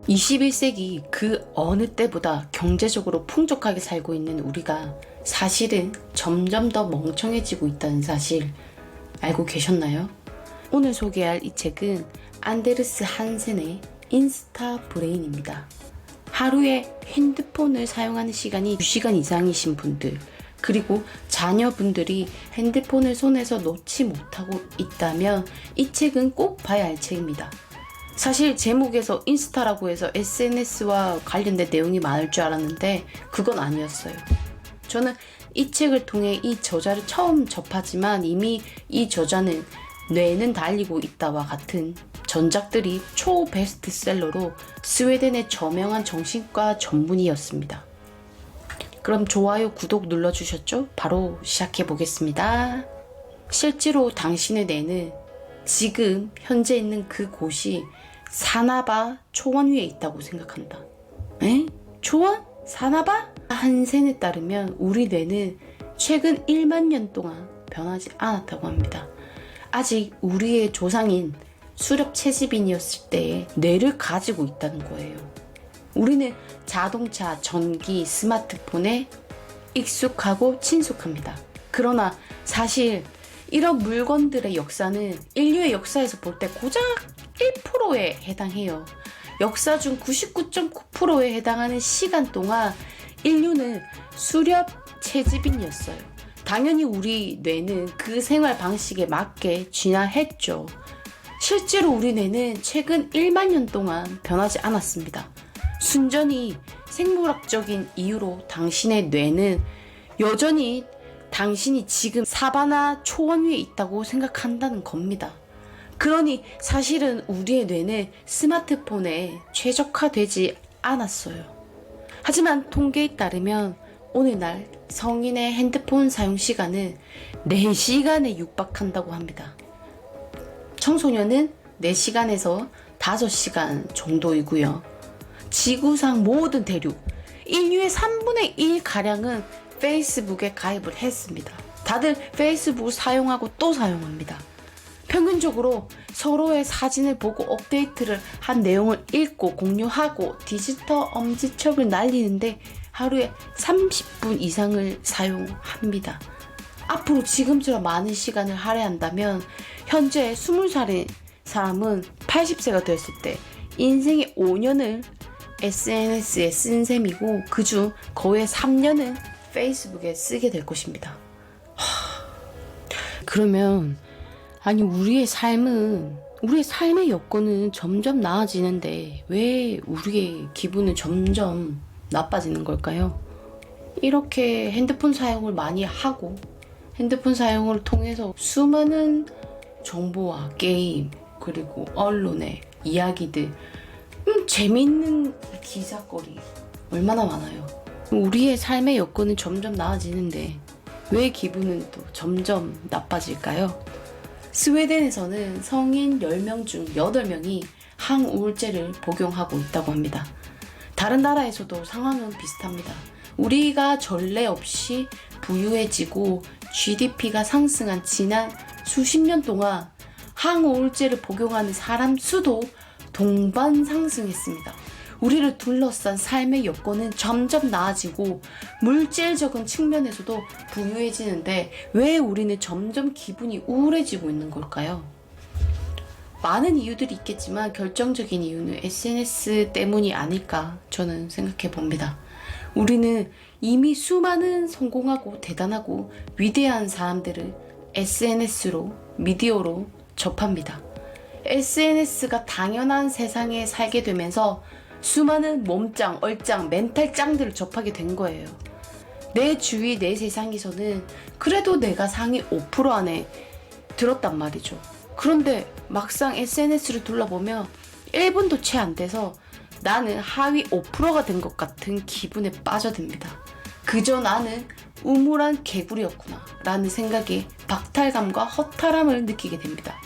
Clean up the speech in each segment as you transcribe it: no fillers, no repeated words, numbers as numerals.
21세기 그 어느 때보다 경제적으로 풍족하게 살고 있는 우리가 사실은 점점 더 멍청해지고 있다는 사실 알고 계셨나요? 오늘 소개할 이 책은 안데르스 한센의 인스타 브레인입니다. 하루에 핸드폰을 사용하는 시간이 2시간 이상이신 분들, 그리고 자녀분들이 핸드폰을 손에서 놓지 못하고 있다면 이 책은 꼭 봐야 할 책입니다. 사실 제목에서 인스타라고 해서 SNS와 관련된 내용이 많을 줄 알았는데 그건 아니었어요. 저는 이 책을 통해 이 저자를 처음 접하지만 이미 이 저자는 뇌는 달리고 있다와 같은 전작들이 초베스트셀러로 스웨덴의 저명한 정신과 전문의였습니다. 그럼 좋아요, 구독 눌러주셨죠? 바로 시작해 보겠습니다. 실제로 당신의 뇌는 지금 현재 있는 그곳이 사나바 초원 위에 있다고 생각한다. 에? 초원? 사나바? 한센에 따르면 우리 뇌는 최근 1만 년 동안 변하지 않았다고 합니다. 아직 우리의 조상인 수렵 채집인이었을 때의 뇌를 가지고 있다는 거예요. 우리는 자동차, 전기, 스마트폰에 익숙하고 친숙합니다. 그러나 사실 이런 물건들의 역사는 인류의 역사에서 볼 때 고작 1%에 해당해요. 역사 중 99.9%에 해당하는 시간 동안 인류는 수렵 채집인이었어요. 당연히 우리 뇌는 그 생활 방식에 맞게 진화했죠. 실제로 우리 뇌는 최근 1만 년 동안 변하지 않았습니다. 순전히 생물학적인 이유로 당신의 뇌는 여전히 당신이 지금 사바나 초원 위에 있다고 생각한다는 겁니다. 그러니 사실은 우리의 뇌는 스마트폰에 최적화되지 않았어요. 하지만 통계에 따르면 오늘날 성인의 핸드폰 사용 시간은 4시간에 육박한다고 합니다. 청소년은 4시간에서 5시간 정도이고요. 지구상 모든 대륙, 인류의 3분의 1가량은 페이스북에 가입을 했습니다. 다들 페이스북을 사용하고 또 사용합니다. 평균적으로 서로의 사진을 보고 업데이트를 한 내용을 읽고 공유하고 디지털 엄지척을 날리는데 하루에 30분 이상을 사용합니다. 앞으로 지금처럼 많은 시간을 할애한다면 현재 20살인 사람은 80세가 되었을 때 인생의 5년을 SNS에 쓴 셈이고 그중 거의 3년은 페이스북에 쓰게 될 것입니다. 그러면 아니 우리의 삶의 여건은 점점 나아지는데 왜 우리의 기분은 점점 나빠지는 걸까요? 이렇게 핸드폰 사용을 많이 하고 핸드폰 사용을 통해서 수많은 정보와 게임 그리고 언론의 이야기들 재밌는 기사거리 얼마나 많아요. 우리의 삶의 여건은 점점 나아지는데 왜 기분은 또 점점 나빠질까요? 스웨덴에서는 성인 10명 중 8명이 항우울제를 복용하고 있다고 합니다. 다른 나라에서도 상황은 비슷합니다. 우리가 전례 없이 부유해지고 GDP가 상승한 지난 수십 년 동안 항우울제를 복용하는 사람 수도 동반 상승했습니다. 우리를 둘러싼 삶의 여건은 점점 나아지고 물질적인 측면에서도 부유해지는데 왜 우리는 점점 기분이 우울해지고 있는 걸까요? 많은 이유들이 있겠지만 결정적인 이유는 SNS 때문이 아닐까 저는 생각해 봅니다. 우리는 이미 수많은 성공하고 대단하고 위대한 사람들을 SNS로, 미디어로 접합니다. SNS가 당연한 세상에 살게 되면서 수많은 몸짱, 얼짱, 멘탈짱들을 접하게 된 거예요. 내 주위, 내 세상에서는 그래도 내가 상위 5% 안에 들었단 말이죠. 그런데 막상 SNS를 둘러보면 1분도 채 안 돼서 나는 하위 5%가 된 것 같은 기분에 빠져듭니다. 그저 나는 우물한 개구리였구나 라는 생각에 박탈감과 허탈함을 느끼게 됩니다.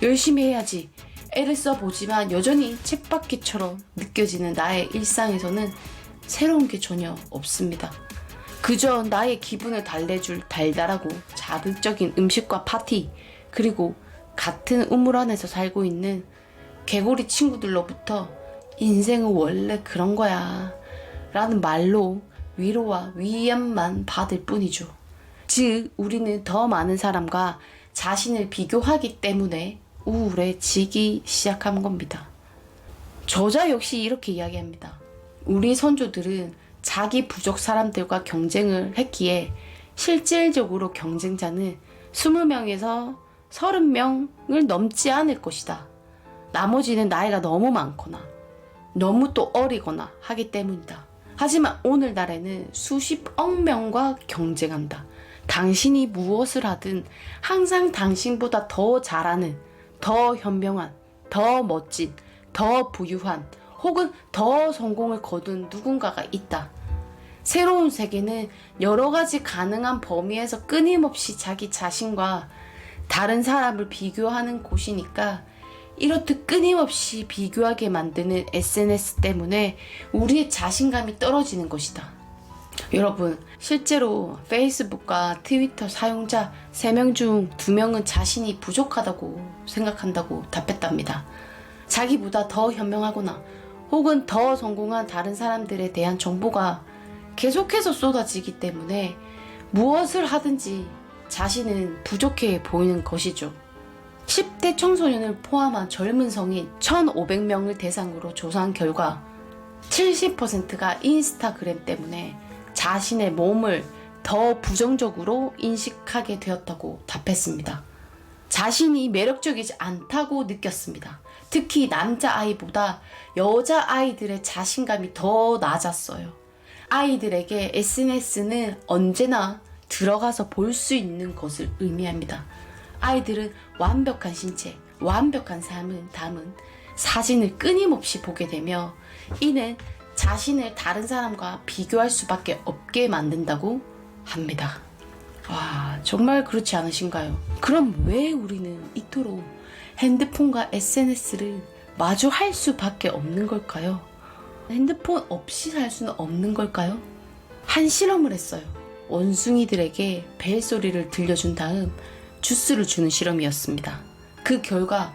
열심히 해야지. 애를 써보지만 여전히 쳇바퀴처럼 느껴지는 나의 일상에서는 새로운 게 전혀 없습니다. 그저 나의 기분을 달래줄 달달하고 자극적인 음식과 파티, 그리고 같은 우물 안에서 살고 있는 개구리 친구들로부터 인생은 원래 그런 거야 라는 말로 위로와 위안만 받을 뿐이죠. 즉 우리는 더 많은 사람과 자신을 비교하기 때문에 우울해지기 시작한 겁니다. 저자 역시 이렇게 이야기합니다. 우리 선조들은 자기 부족 사람들과 경쟁을 했기에 실질적으로 경쟁자는 20명에서 30명을 넘지 않을 것이다. 나머지는 나이가 너무 많거나 너무 또 어리거나 하기 때문이다. 하지만 오늘날에는 수십억 명과 경쟁한다. 당신이 무엇을 하든 항상 당신보다 더 잘하는, 더 현명한, 더 멋진, 더 부유한 혹은 더 성공을 거둔 누군가가 있다. 새로운 세계는 여러 가지 가능한 범위에서 끊임없이 자기 자신과 다른 사람을 비교하는 곳이니까 이렇듯 끊임없이 비교하게 만드는 SNS 때문에 우리의 자신감이 떨어지는 것이다. 여러분, 실제로 페이스북과 트위터 사용자 3명 중 2명은 자신이 부족하다고 생각한다고 답했답니다. 자기보다 더 현명하거나 혹은 더 성공한 다른 사람들에 대한 정보가 계속해서 쏟아지기 때문에 무엇을 하든지 자신은 부족해 보이는 것이죠. 10대 청소년을 포함한 젊은 성인 1,500명을 대상으로 조사한 결과 70%가 인스타그램 때문에 자신의 몸을 더 부정적으로 인식하게 되었다고 답했습니다. 자신이 매력적이지 않다고 느꼈습니다. 특히 남자아이보다 여자아이들의 자신감이 더 낮았어요. 아이들에게 SNS는 언제나 들어가서 볼 수 있는 것을 의미합니다. 아이들은 완벽한 신체, 완벽한 삶을 담은 사진을 끊임없이 보게 되며 이는 자신을 다른 사람과 비교할 수밖에 없게 만든다고 합니다. 와, 정말 그렇지 않으신가요? 그럼 왜 우리는 이토록 핸드폰과 SNS를 마주할 수밖에 없는 걸까요? 핸드폰 없이 살 수는 없는 걸까요? 한 실험을 했어요. 원숭이들에게 벨소리를 들려준 다음 주스를 주는 실험이었습니다. 그 결과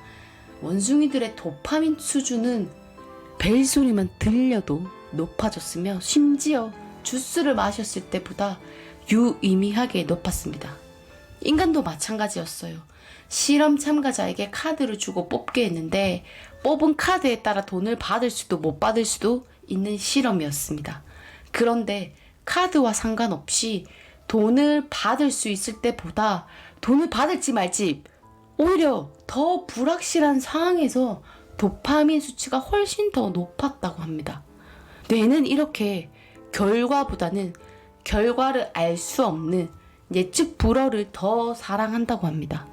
원숭이들의 도파민 수준은 벨소리만 들려도 높아졌으며 심지어 주스를 마셨을 때보다 유의미하게 높았습니다. 인간도 마찬가지였어요. 실험 참가자에게 카드를 주고 뽑게 했는데 뽑은 카드에 따라 돈을 받을 수도 못 받을 수도 있는 실험이었습니다. 그런데 카드와 상관없이 돈을 받을 수 있을 때보다 돈을 받을지 말지 오히려 더 불확실한 상황에서 도파민 수치가 훨씬 더 높았다고 합니다. 뇌는 이렇게 결과보다는 결과를 알 수 없는 예측 불허를 더 사랑한다고 합니다.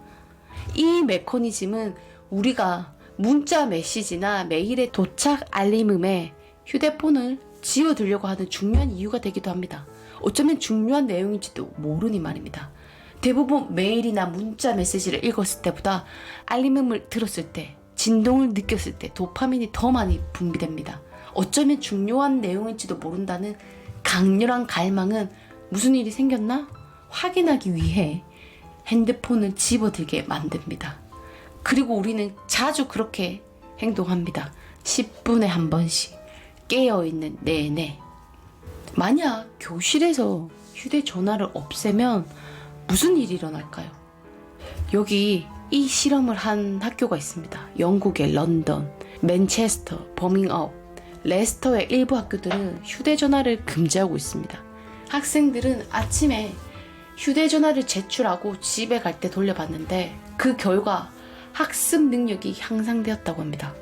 이 메커니즘은 우리가 문자 메시지나 메일의 도착 알림음에 휴대폰을 지워두려고 하는 중요한 이유가 되기도 합니다. 어쩌면 중요한 내용인지도 모르니 말입니다. 대부분 메일이나 문자 메시지를 읽었을 때보다 알림음을 들었을 때, 진동을 느꼈을 때 도파민이 더 많이 분비됩니다. 어쩌면 중요한 내용인지도 모른다는 강렬한 갈망은 무슨 일이 생겼나 확인하기 위해 핸드폰을 집어들게 만듭니다. 그리고 우리는 자주 그렇게 행동합니다. 10분에 한 번씩 깨어있는 내내. 만약 교실에서 휴대전화를 없애면 무슨 일이 일어날까요? 여기 이 실험을 한 학교가 있습니다. 영국의 런던, 맨체스터, 버밍엄, 레스터의 일부 학교들은 휴대전화를 금지하고 있습니다. 학생들은 아침에 휴대전화를 제출하고 집에 갈 때 돌려봤는데 그 결과 학습 능력이 향상되었다고 합니다.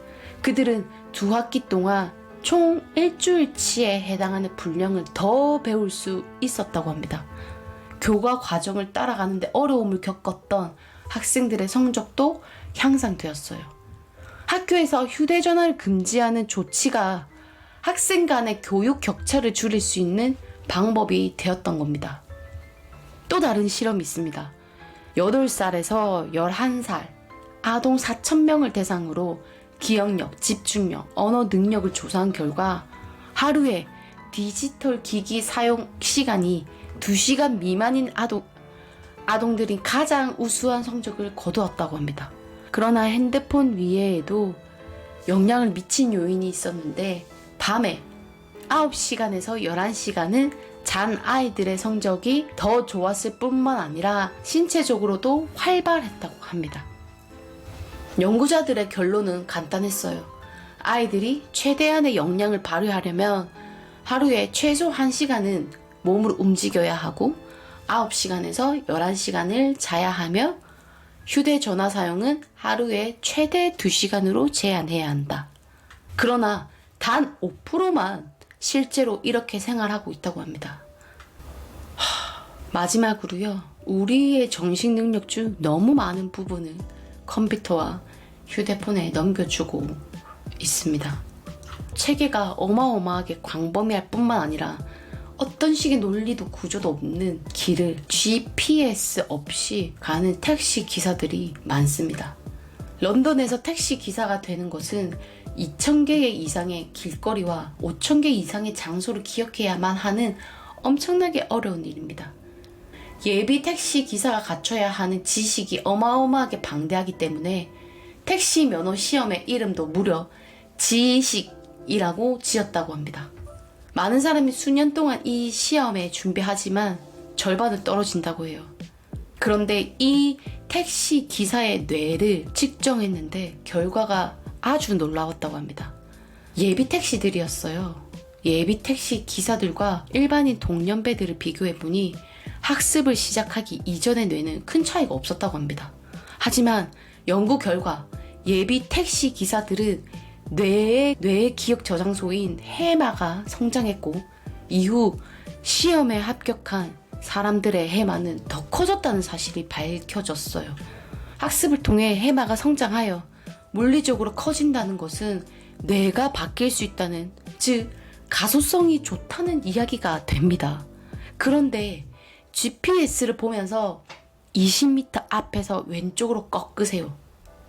그들은 2학기 동안 총 일주일치에 해당하는 분량을 더 배울 수 있었다고 합니다. 교과 과정을 따라가는데 어려움을 겪었던 학생들의 성적도 향상되었어요. 학교에서 휴대전화를 금지하는 조치가 학생 간의 교육 격차를 줄일 수 있는 방법이 되었던 겁니다. 또 다른 실험이 있습니다. 8살에서 11살 아동 4,000명을 대상으로 기억력, 집중력, 언어 능력을 조사한 결과 하루에 디지털 기기 사용 시간이 2시간 미만인 아동들이 가장 우수한 성적을 거두었다고 합니다. 그러나 핸드폰 위에에도 영향을 미친 요인이 있었는데 밤에 9시간에서 11시간은 잔 아이들의 성적이 더 좋았을 뿐만 아니라 신체적으로도 활발했다고 합니다. 연구자들의 결론은 간단했어요. 아이들이 최대한의 역량을 발휘하려면 하루에 최소 1시간은 몸을 움직여야 하고 9시간에서 11시간을 자야 하며 휴대전화 사용은 하루에 최대 2시간으로 제한해야 한다. 그러나 단 5%만 실제로 이렇게 생활하고 있다고 합니다. 마지막으로요. 우리의 정신 능력 중 너무 많은 부분을 컴퓨터와 휴대폰에 넘겨주고 있습니다. 체계가 어마어마하게 광범위할 뿐만 아니라 어떤 식의 논리도 구조도 없는 길을 GPS 없이 가는 택시 기사들이 많습니다. 런던에서 택시 기사가 되는 것은 2,000개 이상의 길거리와 5,000개 이상의 장소를 기억해야만 하는 엄청나게 어려운 일입니다. 예비 택시 기사가 갖춰야 하는 지식이 어마어마하게 방대하기 때문에 택시 면허 시험의 이름도 무려 지식이라고 지었다고 합니다. 많은 사람이 수년 동안 이 시험에 준비하지만 절반은 떨어진다고 해요. 그런데 이 택시 기사의 뇌를 측정했는데 결과가 아주 놀라웠다고 합니다. 예비 택시들이었어요. 예비 택시 기사들과 일반인 동년배들을 비교해보니 학습을 시작하기 이전의 뇌는 큰 차이가 없었다고 합니다. 하지만 연구 결과 예비 택시 기사들은 뇌의 기억 저장소인 해마가 성장했고 이후 시험에 합격한 사람들의 해마는 더 커졌다는 사실이 밝혀졌어요. 학습을 통해 해마가 성장하여 물리적으로 커진다는 것은 뇌가 바뀔 수 있다는, 즉 가소성이 좋다는 이야기가 됩니다. 그런데 GPS를 보면서 20m 앞에서 왼쪽으로 꺾으세요.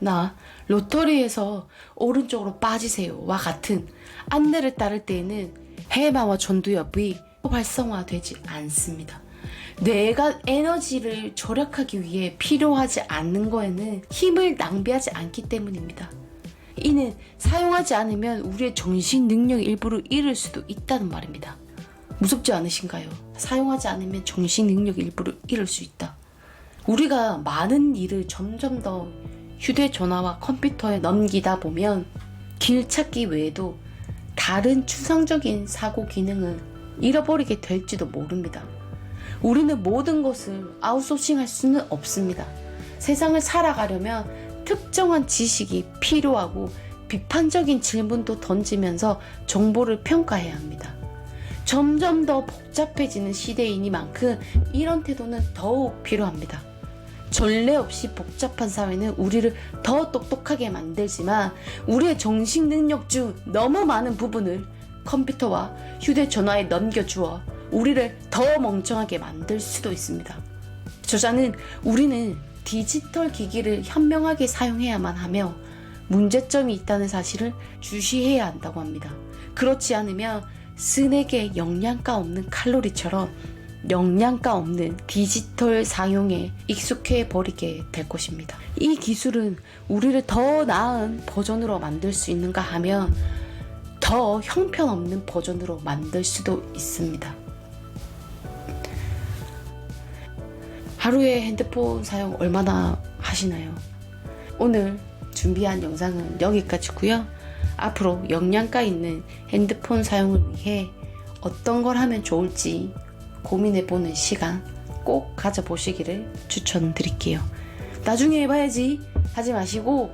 나 로터리에서 오른쪽으로 빠지세요와 같은 안내를 따를 때에는 해마와 전두엽이 활성화되지 않습니다. 뇌가 에너지를 절약하기 위해 필요하지 않는 거에는 힘을 낭비하지 않기 때문입니다. 이는 사용하지 않으면 우리의 정신 능력 일부를 잃을 수도 있다는 말입니다. 무섭지 않으신가요? 사용하지 않으면 정신 능력 일부를 잃을 수 있다. 우리가 많은 일을 점점 더 휴대전화와 컴퓨터에 넘기다 보면 길 찾기 외에도 다른 추상적인 사고 기능을 잃어버리게 될지도 모릅니다. 우리는 모든 것을 아웃소싱할 수는 없습니다. 세상을 살아가려면 특정한 지식이 필요하고 비판적인 질문도 던지면서 정보를 평가해야 합니다. 점점 더 복잡해지는 시대이니만큼 이런 태도는 더욱 필요합니다. 전례 없이 복잡한 사회는 우리를 더 똑똑하게 만들지만 우리의 정신 능력 중 너무 많은 부분을 컴퓨터와 휴대전화에 넘겨주어 우리를 더 멍청하게 만들 수도 있습니다. 저자는 우리는 디지털 기기를 현명하게 사용해야만 하며 문제점이 있다는 사실을 주시해야 한다고 합니다. 그렇지 않으면 스낵에 영양가 없는 칼로리처럼 영양가 없는 디지털 사용에 익숙해 버리게 될 것입니다. 이 기술은 우리를 더 나은 버전으로 만들 수 있는가 하면 더 형편없는 버전으로 만들 수도 있습니다. 하루에 핸드폰 사용 얼마나 하시나요? 오늘 준비한 영상은 여기까지고요. 앞으로 영양가 있는 핸드폰 사용을 위해 어떤 걸 하면 좋을지 고민해보는 시간 꼭 가져보시기를 추천드릴게요. 나중에 해봐야지 하지 마시고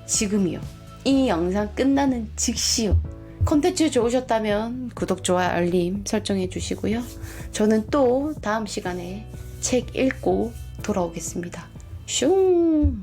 지금이요. 이 영상 끝나는 즉시요. 콘텐츠 좋으셨다면 구독, 좋아요, 알림 설정해 주시고요. 저는 또 다음 시간에 책 읽고 돌아오겠습니다. 슝!